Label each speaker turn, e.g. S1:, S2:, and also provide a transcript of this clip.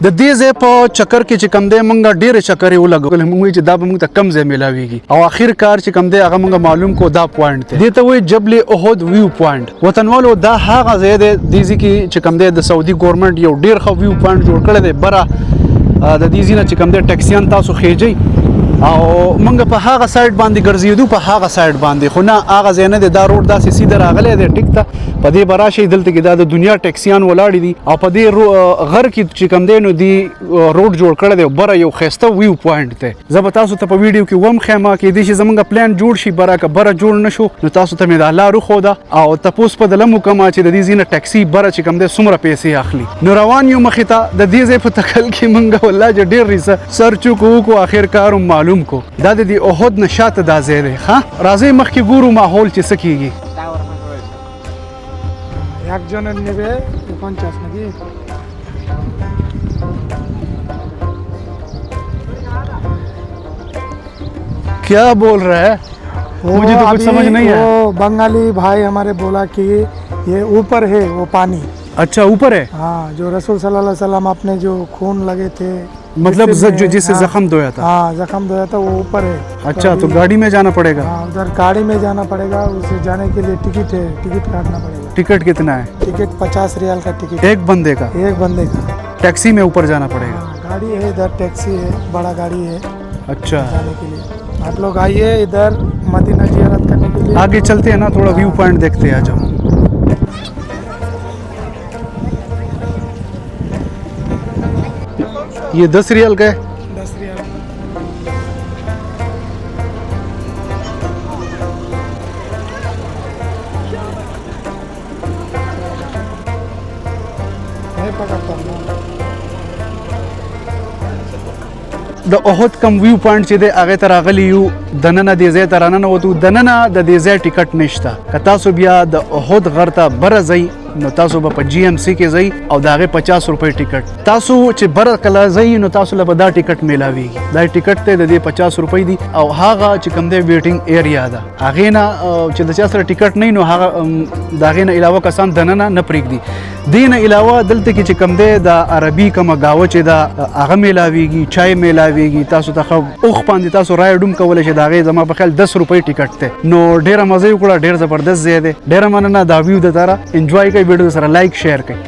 S1: د دې ځای په چکر کې چې کم دی مونږ ډېرې چکرې ولګولې مونږ وایي چې دا به مونږ ته کم ځای میلاویږي او آخر کار چې کم دی هغه مونږ معلوم کو دا پوینټ دی دې ته وایي جبل احد ویو پوینټ وطنوالو دا هغه ځای دی دې ځای کې چې کم دی د سعودي ګورنمنټ یو ډېر ښه ویو پوینټ جوړ کړی دی بره د دې ځای نه چې کم دی ټیکسیان تاسو خېجئ او مونږ په هغه سایډ باندې ګرځېدو په هغه سایډ باندې خو نه هغه ځای نه دی دا روډ داسې سیده راغلی دی ټیک ته په دې به راشئ دلته کې دا د دنیا ټیکسیان ولاړې دي او په دې غر کې چې کوم دی نو دی روډ جوړ کړی دی بره یو ښایسته ویو پوینټ دی زه به تاسو ته په ویډیو کې وم ښیم کېدای شي زمونږ پلان جوړ شي بره که بره جوړ نه شو نو تاسو ته مې دا لار وښوده او تپوس په دله مو کومه چې د دې ځای نه ټیکسي بره چې کوم دی څومره پیسې اخلي نو روان یو مخې ته د دې ځای په تکل کې مونږ والله چې ډېر سرچ وکړو آخر کار معلوم کو دا د احد نه شاته دا ځای دی ها راځئ مخکې ګورو ماحول چې څه کېږي
S2: একজনের নেবে 50 নাকি
S1: क्या बोल रहा है मुझे तो कुछ समझ नहीं है
S2: वो बंगाली भाई हमारे बोला कि ये ऊपर है वो पानी
S1: अच्छा ऊपर है
S2: हाँ जो रसूल सल्लल्लाहु अलैहि वसल्लम अपने जो खून लगे थे
S1: मतलब जिससे जख्म धोया था
S2: हाँ जख्म धोया था वो ऊपर है
S1: अच्छा तो गाड़ी में जाना पड़ेगा
S2: हाँ उधर गाड़ी में जाना पड़ेगा उसे जाने के लिए टिकट है टिकट काटना पड़ेगा
S1: टिकट कितना है
S2: टिकट 50 रियाल का टिकट
S1: एक बंदे का टैक्सी में ऊपर जाना पड़ेगा
S2: गाड़ी है इधर टैक्सी है बड़ा गाड़ी है
S1: अच्छा
S2: जाने के लिए आप लोग आइए इधर मदीना ज़ियारत करने के लिए
S1: आगे चलते हैं ना थोड़ा व्यू पॉइंट देखते हैं आ जाओ ये 10 रियाल का है
S2: 10 रियाल मैं पकड़ता हूँ
S1: د احد کم ویو پوینټ چې دی هغې ته راغلي یو دننه دې ځای ته راننوتو دننه د دې ځای ټیکټ نشته که تاسو بیا د احد غر ته بره ځئ نو تاسو به په جی ایم سی کې ځئ او د هغې 50 روپۍ ټیکټ تاسو چې بره کله ځئ نو تاسو له به دا ټیکټ میلاویږي دا ټیکټ دی د دې 50 روپۍ دي او هغه چې کوم دی ویټینګ ایریا ده هغې نه چې د چا سره ټیکټ نه وي نو هغه د هغې نه علاوه کسان دننه نه پرېږدي دې نه علاوه دلته کې چې کوم دی د عربي کومه ګاوه چې ده هغه میلاویږي چای میلاویږي تاسو ته ښه اوښ باندې تاسو رایډ هم کولی شئ د هغې زما په خیال 10 روپۍ ټیکټ دی نو ډېره مزه یې وکړه ډېر زبردست ځای دی ډېره مننه دا ویو د طرح انجوای کوئ ویډیو سره لایک شیر کوئ